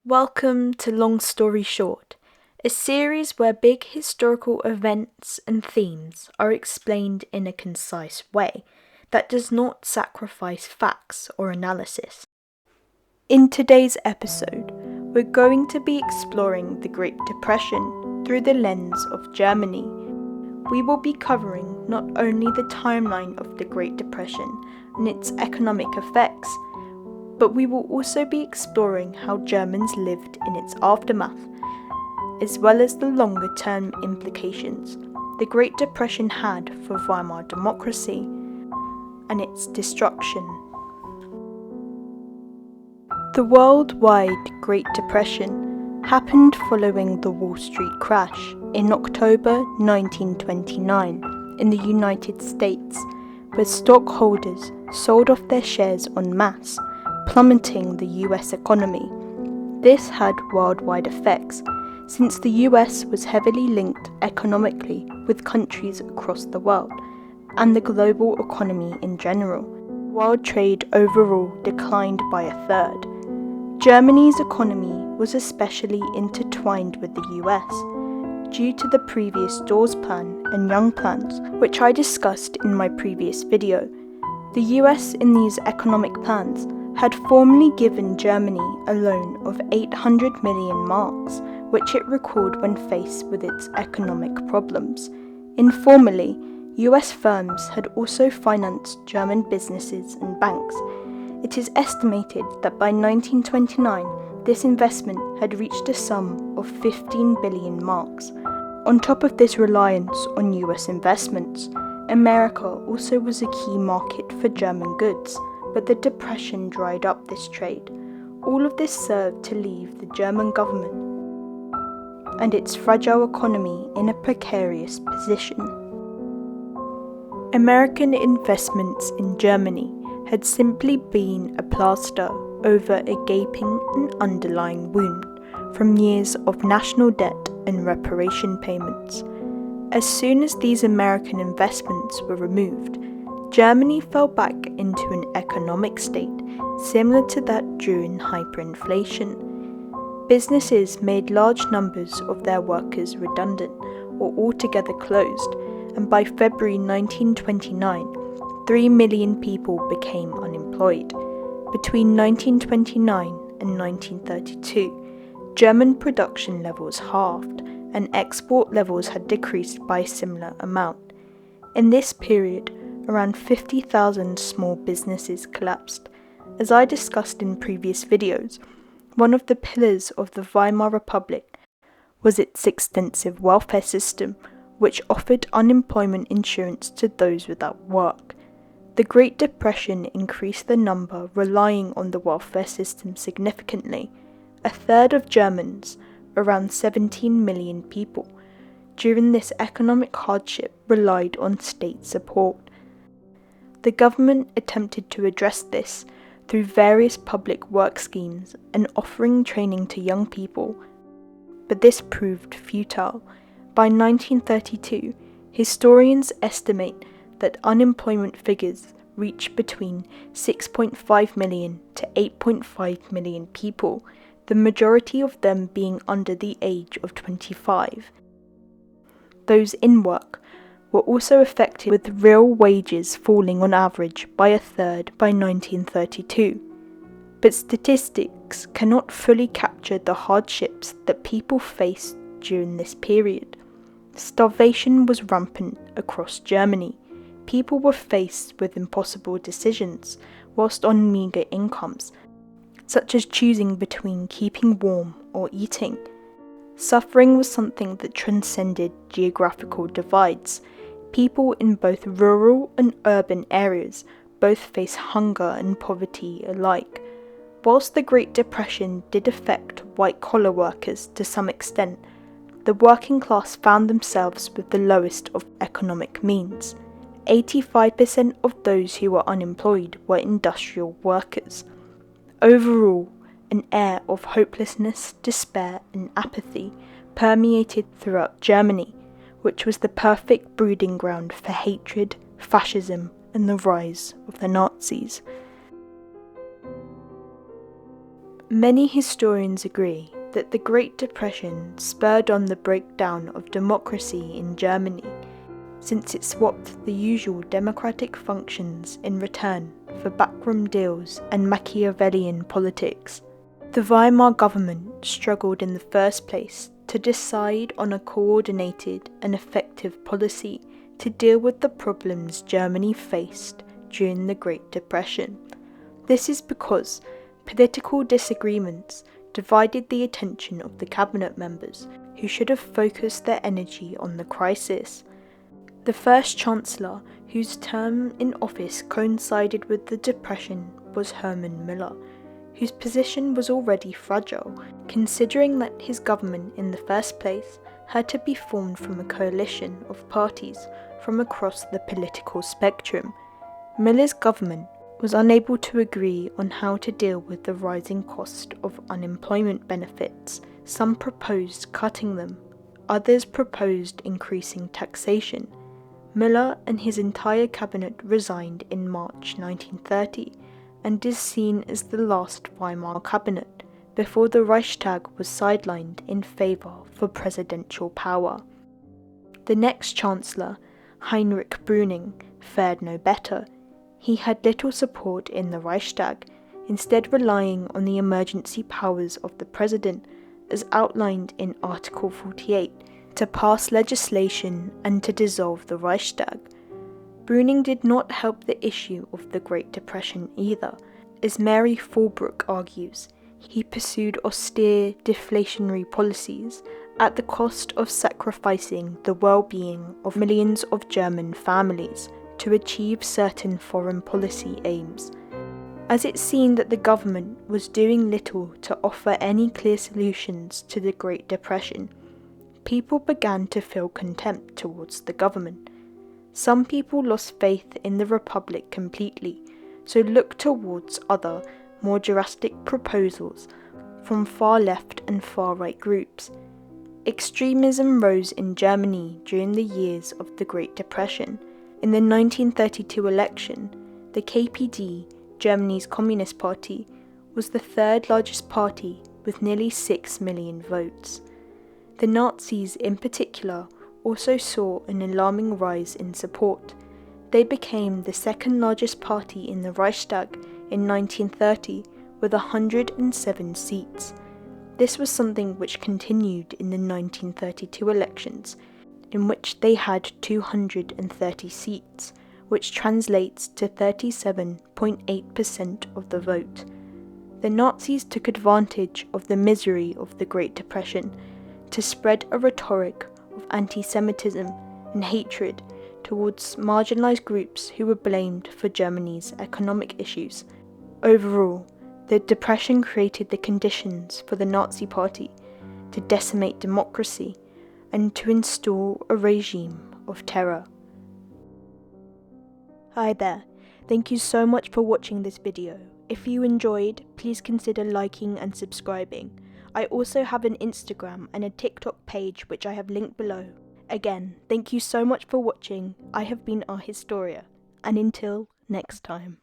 Welcome to Long Story Short, a series where big historical events and themes are explained in a concise way that does not sacrifice facts or analysis. In today's episode, we're going to be exploring the Great Depression through the lens of Germany. We will be covering not only the timeline of the Great Depression and its economic effects, but we will also be exploring how Germans lived in its aftermath, as well as the longer-term implications the Great Depression had for Weimar democracy and its destruction. The worldwide Great Depression happened following the Wall Street crash in October 1929 in the United States, where stockholders sold off their shares en masse, plummeting the US economy. This had worldwide effects, since the US was heavily linked economically with countries across the world, and the global economy in general. World trade overall declined by a third. Germany's economy was especially intertwined with the US, due to the previous Dawes Plan and Young plans, which I discussed in my previous video. The US in these economic plans had formally given Germany a loan of 800 million marks, which it recalled when faced with its economic problems. Informally, US firms had also financed German businesses and banks. It is estimated that by 1929, this investment had reached a sum of 15 billion marks. On top of this reliance on US investments, America also was a key market for German goods, but the Depression dried up this trade. All of this served to leave the German government and its fragile economy in a precarious position. American investments in Germany had simply been a plaster over a gaping and underlying wound from years of national debt and reparation payments. As soon as these American investments were removed, Germany fell back into an economic state similar to that during hyperinflation. Businesses made large numbers of their workers redundant or altogether closed, and by February 1929, 3 million people became unemployed. Between 1929 and 1932, German production levels halved, and export levels had decreased by a similar amount. In this period, around 50,000 small businesses collapsed. As I discussed in previous videos, one of the pillars of the Weimar Republic was its extensive welfare system, which offered unemployment insurance to those without work. The Great Depression increased the number relying on the welfare system significantly. A third of Germans, around 17 million people, during this economic hardship relied on state support. The government attempted to address this through various public work schemes and offering training to young people, but this proved futile. By 1932, historians estimate that unemployment figures reached between 6.5 million to 8.5 million people, the majority of them being under the age of 25. Those in work were also affected, with real wages falling on average by a third by 1932. But statistics cannot fully capture the hardships that people faced during this period. Starvation was rampant across Germany. People were faced with impossible decisions whilst on meagre incomes, such as choosing between keeping warm or eating. Suffering was something that transcended geographical divides. People in both rural and urban areas both face hunger and poverty alike. Whilst the Great Depression did affect white-collar workers to some extent, the working class found themselves with the lowest of economic means. 85% of those who were unemployed were industrial workers. Overall, an air of hopelessness, despair, and apathy permeated throughout Germany, which was the perfect breeding ground for hatred, fascism, and the rise of the Nazis. Many historians agree that the Great Depression spurred on the breakdown of democracy in Germany, since it swapped the usual democratic functions in return for backroom deals and Machiavellian politics. The Weimar government struggled in the first place to decide on a coordinated and effective policy to deal with the problems Germany faced during the Great Depression. This is because political disagreements divided the attention of the cabinet members, who should have focused their energy on the crisis. The first chancellor, whose term in office coincided with the Depression, was Hermann Müller, whose position was already fragile, considering that his government in the first place had to be formed from a coalition of parties from across the political spectrum. Müller's government was unable to agree on how to deal with the rising cost of unemployment benefits. Some proposed cutting them, others proposed increasing taxation. Müller and his entire cabinet resigned in March 1930, and is seen as the last Weimar cabinet, before the Reichstag was sidelined in favour for presidential power. The next chancellor, Heinrich Brüning, fared no better. He had little support in the Reichstag, instead relying on the emergency powers of the president, as outlined in Article 48, to pass legislation and to dissolve the Reichstag. Brüning did not help the issue of the Great Depression either. As Mary Fulbrook argues, he pursued austere, deflationary policies at the cost of sacrificing the well-being of millions of German families to achieve certain foreign policy aims. As it seemed that the government was doing little to offer any clear solutions to the Great Depression, people began to feel contempt towards the government. Some people lost faith in the Republic completely, so looked towards other, more drastic proposals from far left and far right groups. Extremism rose in Germany during the years of the Great Depression. In the 1932 election, the KPD, Germany's Communist Party, was the third largest party with nearly 6 million votes. The Nazis in particular also saw an alarming rise in support. They became the second largest party in the Reichstag in 1930 with 107 seats. This was something which continued in the 1932 elections, in which they had 230 seats, which translates to 37.8% of the vote. The Nazis took advantage of the misery of the Great Depression to spread a rhetoric of anti-Semitism and hatred towards marginalized groups who were blamed for Germany's economic issues. Overall, the Depression created the conditions for the Nazi Party to decimate democracy and to install a regime of terror. Hi there, thank you so much for watching this video. If you enjoyed, please consider liking and subscribing. I also have an Instagram and a TikTok page which I have linked below. Again, thank you so much for watching. I have been Our Historia, and until next time.